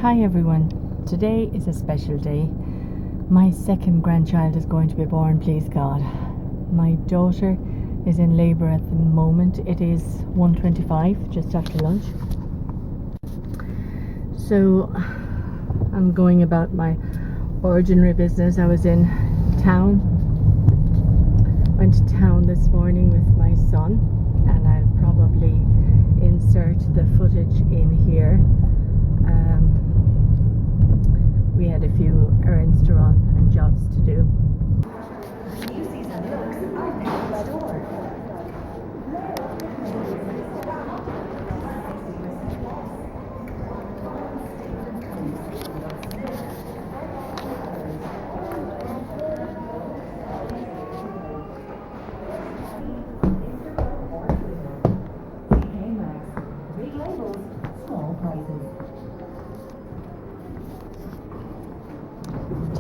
Hi everyone, today is a special day. My second grandchild is going to be born, please God. My daughter is in labour at the moment. It is 1:25, just after lunch. So I'm going about my ordinary business. I was in town, went to town this morning with my son, and I'll probably insert the footage in here. We had a few errands to run and jobs to do.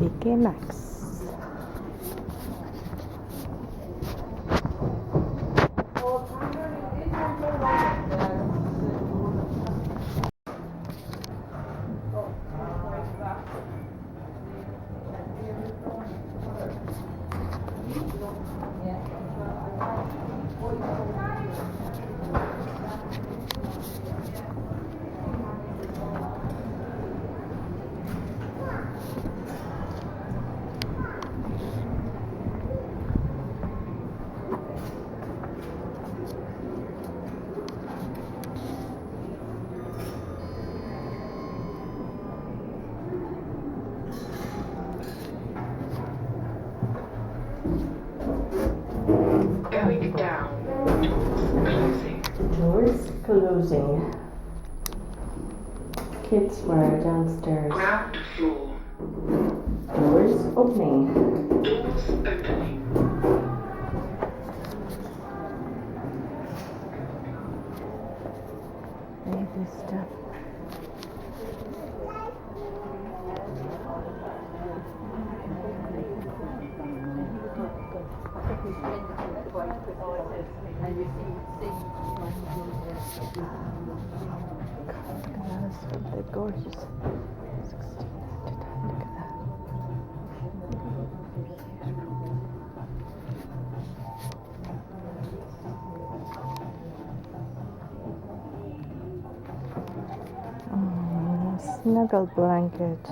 TK Maxx. Going down. Closing. Doors closing. Kids were downstairs. Ground floor. Doors opening. Doors opening. Baby stuff. They're gorgeous. 16.99. Look at that. Snuggle blanket.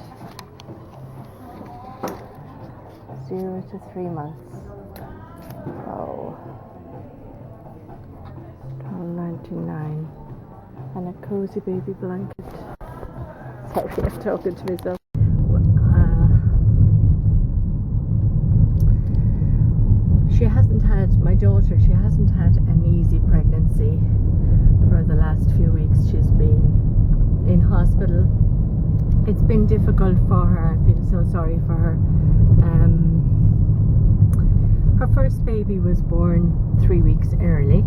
0 to 3 months. Oh. $12.99. And a cozy baby blanket. Sorry, I'm talking to myself. My daughter, she hasn't had an easy pregnancy for the last few weeks. She's been in hospital. It's been difficult for her. I feel so sorry for her. Her first baby was born 3 weeks early,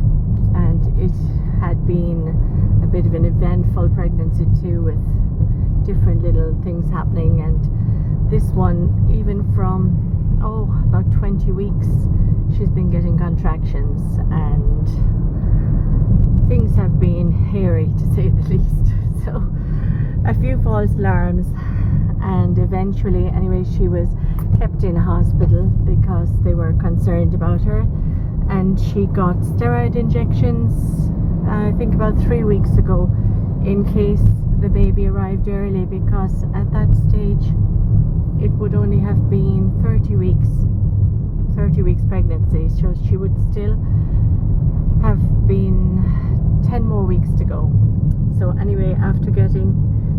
and it had been a bit of an eventful pregnancy too, with different little things happening. And this one, even from about 20 weeks, she's been getting contractions, and things have been hairy, to say the least. So a few false alarms, and eventually, anyway, she was kept in hospital because they were concerned about her, and she got steroid injections I think about 3 weeks ago, in case the baby arrived early, because at that stage it would only have been 30 weeks pregnancy, so she would still have been 10 more weeks to go. So anyway, after getting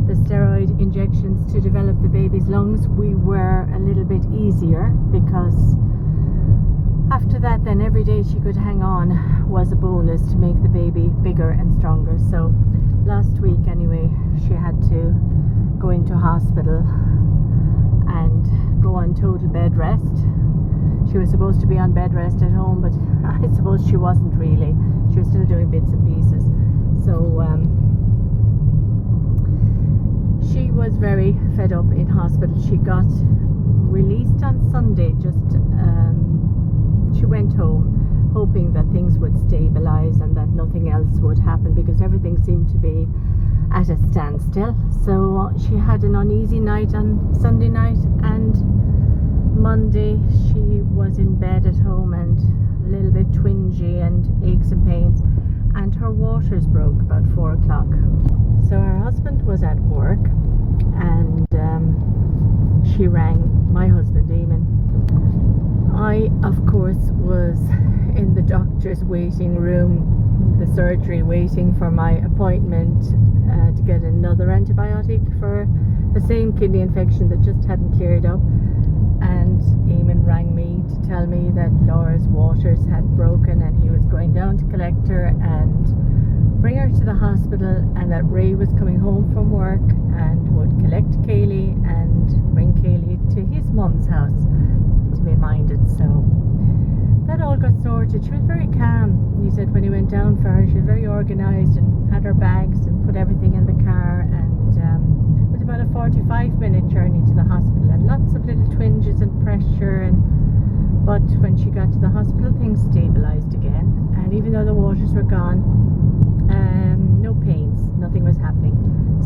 the steroid injections to develop the baby's lungs, we were a little bit easier, because after that, then every day she could hang on was a bonus to make the baby bigger and stronger. So last week anyway, she had to go into hospital and go on total bed rest. She was supposed to be on bed rest at home, but I suppose she wasn't really. She was still doing bits and pieces. So she was very fed up in hospital. She got released on Sunday. She went home hoping that things would stabilize and that nothing else would happen, because everything seemed to be at at a standstill. So she had an uneasy night on Sunday night, and Monday she was in bed at home and a little bit twingy and aches and pains, and her waters broke about 4 o'clock. So her husband was at work, and she rang my husband Eamon. I, of course, was in the doctor's waiting room, the surgery, waiting for my appointment to get another antibiotic for the same kidney infection that just hadn't cleared up. And Eamon rang me to tell me that Laura's waters had broken, and he was going down to collect her and bring her to the hospital, and that Ray was coming home from work and would collect Kayleigh and bring Kayleigh to his mum's house to be minded. So that all got sorted. She was very calm. He said when he went down for her, she was very organised and had her bags and put everything in the car, and it was about a 45-minute journey to the hospital, and lots of little twinges and pressure, but when she got to the hospital, things stabilised again, and even though the waters were gone, no pains, nothing was happening.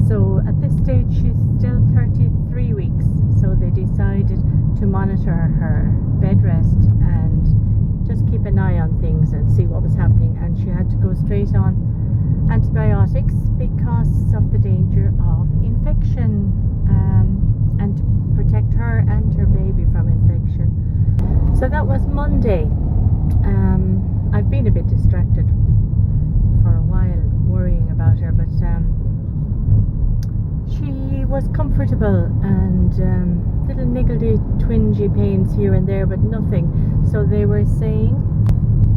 So at this stage she's still 33 weeks, so they decided to monitor her bed rest and just keep an eye on things and see what was happening, and she had to go straight on antibiotics because of the danger of infection, and to protect her and her baby from infection. So that was Monday. I've been a bit distracted for a while worrying about her, but she was comfortable, and little niggly twingy pains here and there, but nothing. So they were saying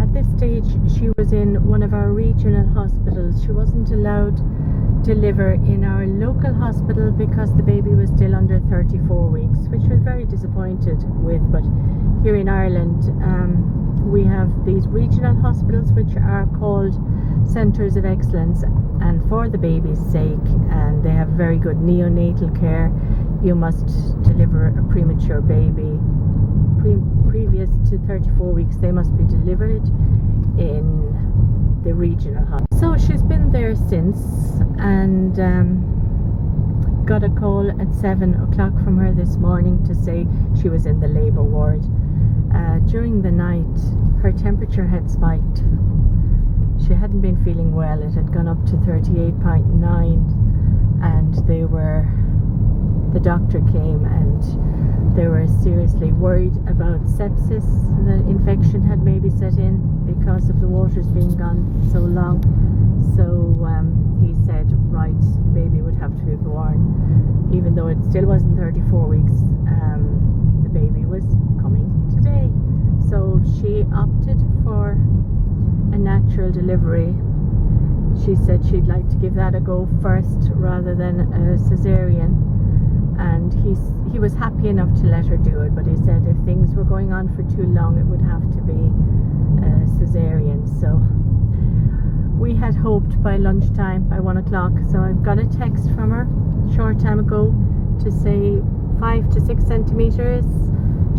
at this stage she was in one of our regional hospitals. She wasn't allowed to deliver in our local hospital because the baby was still under 34 weeks, which we're very disappointed with. But here in Ireland, we have these regional hospitals which are called Centres of Excellence, and for the baby's sake, and they have very good neonatal care. You must deliver a premature baby previous to 34 weeks. They must be delivered in the regional hospital. So she's been there since, and got a call at 7 o'clock from her this morning to say she was in the labour ward. During the night her temperature had spiked. She hadn't been feeling well. It had gone up to 38.9, and the doctor came and they were seriously worried about sepsis. The infection had maybe set in because of the waters being gone so long. So he said, right, the baby would have to be born, even though it still wasn't 34 weeks. The baby was coming today. So she opted for a natural delivery. She said she'd like to give that a go first rather than a cesarean, and he was happy enough to let her do it, but he said if things were going on for too long it would have to be a cesarean. So we had hoped by lunchtime, by 1 o'clock. So I got a text from her a short time ago to say 5 to 6 centimeters.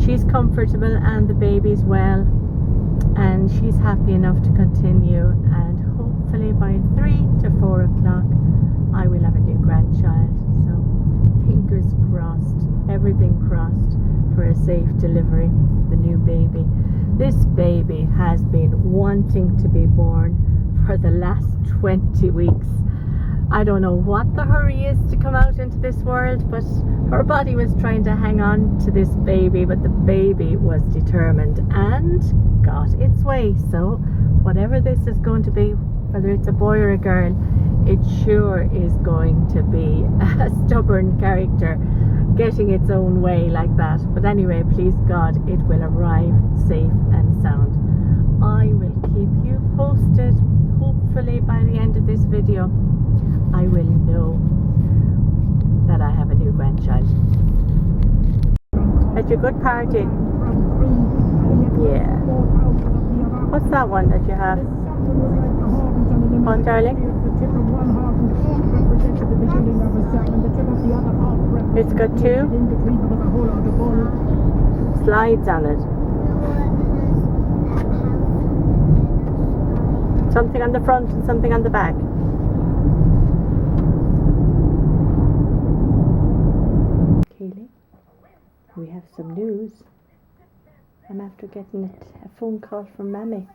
She's comfortable and the baby's well, and she's happy enough to continue, and hopefully by 3 to 4 o'clock I will have a new grandchild. So fingers crossed, everything crossed for a safe delivery, the new baby. This baby has been wanting to be born for the last 20 weeks. I don't know what the hurry is to come out into this world, but her body was trying to hang on to this baby, but the baby was determined and got its way. So whatever this is going to be, whether it's a boy or a girl, it sure is going to be a stubborn character getting its own way like that. But anyway, please God, it will arrive safe and sound. I will keep you posted. Hopefully by the end of this video I will know that I have a new grandchild. At your good party? Yeah. What's that one that you have? On, darling? It's got 2 slides on it. Something on the front and something on the back. have some news. I'm after getting a phone call from Mammy.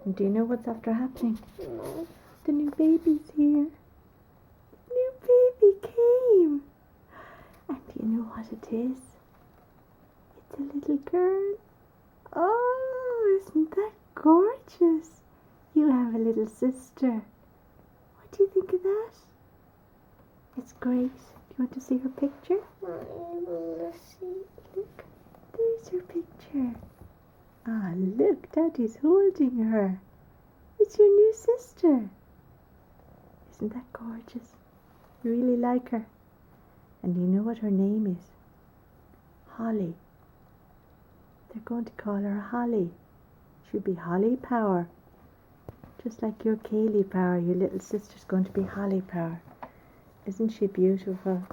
And do you know what's after happening? No. The new baby's here. New baby came. And do you know what it is? It's a little girl. Oh, isn't that gorgeous? You have a little sister. What do you think of that? It's great. Do you want to see her picture? Not able to see. Look, there's her picture. Ah, look, Daddy's holding her. It's your new sister. Isn't that gorgeous? You really like her. And you know what her name is? Holly. They're going to call her Holly. She'll be Holly Power. Just like your Kayleigh Power, your little sister's going to be Holly Power. Isn't she beautiful?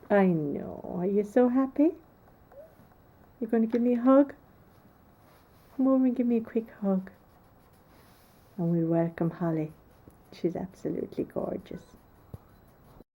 I know. Are you so happy? You're going to give me a hug? Come over and give me a quick hug. And we welcome Holly. She's absolutely gorgeous.